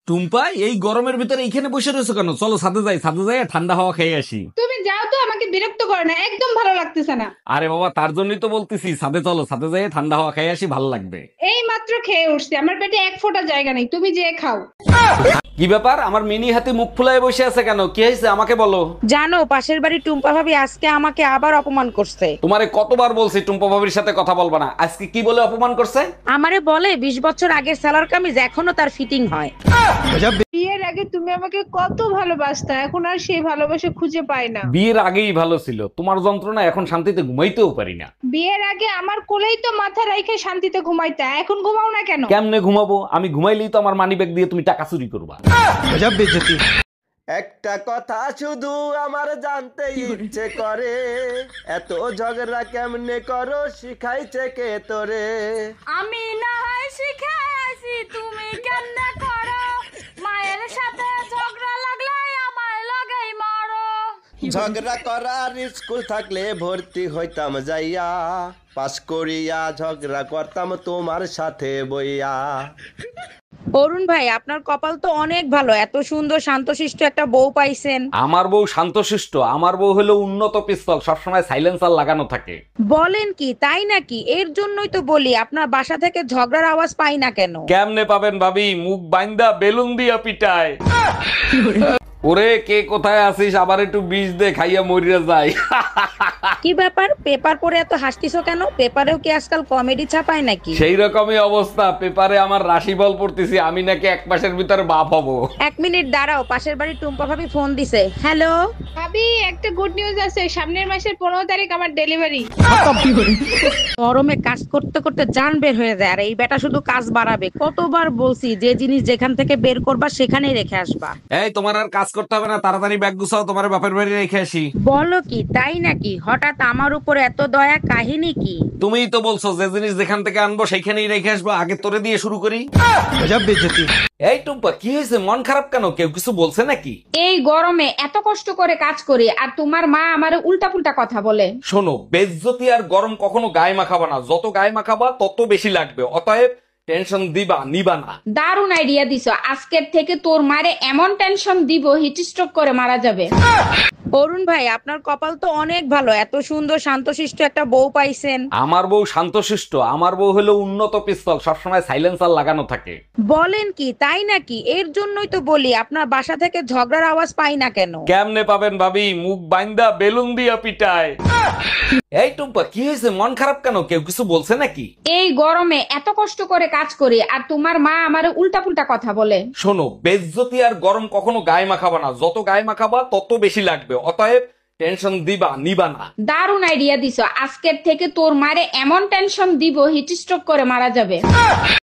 টুম্পা, এই গরমের ভিতরে এইখানে বসে রয়েছো কেন? চলো ছাদে যাই, ছাদে যাই ঠান্ডা হাওয়া খেয়ে আসি। তুমি যাও তো, আমাকে বিরক্ত করো না, একদম ভালো লাগতেছে না। আরে বাবা, তার জন্যই তো বলতেছি ছাদে চলো, ছাদে যাই ঠান্ডা হাওয়া খেয়ে আসি, ভালো লাগবে। এই মাত্র খেয়ে উঠছি, আমার পেটে এক ফোঁটা জায়গা নেই, তুমি যে খাও। কি ব্যাপার, আমার মিনি হাতে মুখ ফুলায় বসে আছে কেন? কি হয়েছে আমাকে বলো। জানো, পাশের বাড়ি টুম্পা ভাবি আজকে আমাকে আবার অপমান করছে। তোমারে কতবার বলছি টুম্পা ভাবির সাথে কথা বলবা না, আজকে কি বলে অপমান করছে? আমারে বলে 20 বছর আগের সালোয়ার কামিজ এখনো তার ফিটিং হয়। বিয়ের আগে তুমি আমাকে কত ভালোবাসতা, এখন আর সেই ভালোবাসা খুঁজে পাই না। বিয়ের আগেই ভালো ছিল, তোমার যন্ত্রণা এখন শান্তিতে ঘুমাইতেও পারি না। বিয়ের আগে আমার কোলেই তো মাথা রাইখে শান্তিতে ঘুমাইতা, এখন ঘুমাও না কেন? কেমনে ঘুমাবো? আমি ঘুমাইলেই তো আমার মানিব্যাগ দিয়ে তুমি টাকা চুরি করবা। একটা কথা শুধু আমার জানতে ইচ্ছে করে, এত ঝগড়া কেমনে করো, শিখাইছে কে তোরে? আমি না হয় শিখাইছি, তুমি কেমনে করো? মায়ের সাথে ঝগড়া লাগলে আমায় লাগাই মারো। ঝগড়া করার স্কুল থাকলে ভর্তি হইতাম যাইয়া, পাস করিয়া ঝগড়া করতাম তোমার সাথে বইয়া। অরুণ ভাই, আপনার কপাল তো অনেক ভালো, এত সুন্দর শান্তশিষ্ট একটা বউ পাইছেন। আমার বউ শান্তশিষ্ট? আমার বউ হলো উন্নত পিস্তল, সবসময় সাইলেন্সার লাগানো থাকে। বলেন কি, তাই নাকি? এর জন্যই তো বলি আপনার বাসা থেকে ঝগড়ার আওয়াজ পাই না কেন। কেমনে পাবেন ভাবি, মুখ বাইন্দা বেলুন দিয়া পিটায়। ওরে কে কোথায় আছিস, আবার একটু বিষ দে, খাইয়া মরিয়া যায়। কি ব্যাপার, পেপার পড়ে এত হাসতিছো কেন? পেপারেও কি আজকাল কমেডি ছাপায় নাকি? সেই রকমই অবস্থা, পেপারে আমার রাশিফল পড়তেছি, আমি নাকি 1 মাসের ভিতরে বাপ হব। 1 মিনিট দাঁড়াও, পাশের বাড়ি টুম্পা ভাবি ফোন দিছে। হ্যালো ভাবি, একটা গুড নিউজ আছে, সামনের মাসের 15 তারিখ আমার ডেলিভারি। গরমে কাজ করতে করতে জান বের হয়ে যায়, আর এই বেটা শুধু কাজ বাড়াবে। কতবার বলছি যে জিনিস যেখান থেকে বের করবা সেখানেই রেখে আসবা। এই তোমার আর কাজ করতে হবে না, তাড়াতাড়ি ব্যাগ গুছাও, তোমার বাপের বাড়ি রেখে আসি। বলো কি, তাই নাকি? হঠাৎ আমার উপর এত দয়া, কাহিনী কি? তুমিই তো বলছো যে জিনিস যেখান থেকে আনবো সেইখানেই রেখে আসবো, আগে তোরে দিয়ে শুরু করি। এই টুম্পা, কি হয়েছে? মন খারাপ কেন? কেউ কিছু বলছে নাকি? এই গরমে এত কষ্ট করে কাজ করি, আর তোমার মা আমারে উল্টা পুল্টা কথা বলে। শোনো, বেজ্জতি আর গরম কখনো গায়ে মাখাবা না, যত গায়ে মাখাবা তত বেশি লাগবে, অতএব টেনশন দিবা নিবা না। দারুণ আইডিয়া দিছো, আজকের থেকে তোর মারে এমন টেনশন দিব হিট স্ট্রোক করে মারা যাবে। অরুণ ভাই, আপনার কপাল তো অনেক ভালো, এত সুন্দর শান্তশিষ্ট একটা বউ পাইছেন। আমার বউ শান্তশিষ্ট? আমার বউ হলো উন্নত পিস্তল, সবসময় সাইলেন্সার লাগানো থাকে। বলেন কি, তাই নাকি? এর জন্যই তো বলি আপনার বাসা থেকে ঝগড়ার আওয়াজ পাই না কেন। কেমনে পাবেন ভাবি, মুখ বাইন্দা বেলুন দিয়া পিটায়। এই টুম্পা, কি হয়েছে? মন খারাপ কেন? কেউ কিছু বলছে নাকি? এই গরমে এত কষ্ট করে কাজ করি, আর তোমার মা আমারে উল্টা পুল্টা কথা বলে। শোনো, বেজ্জতি আর গরম কখনো গায়ে মাখাবা না, যত গায়ে মাখাবা তত বেশি লাগবে, অতএব টেনশন দিবা নিবা না। দারুণ আইডিয়া দিছো, আজকের থেকে তোর মারে এমন টেনশন দিব হিট স্ট্রোক করে মারা যাবে।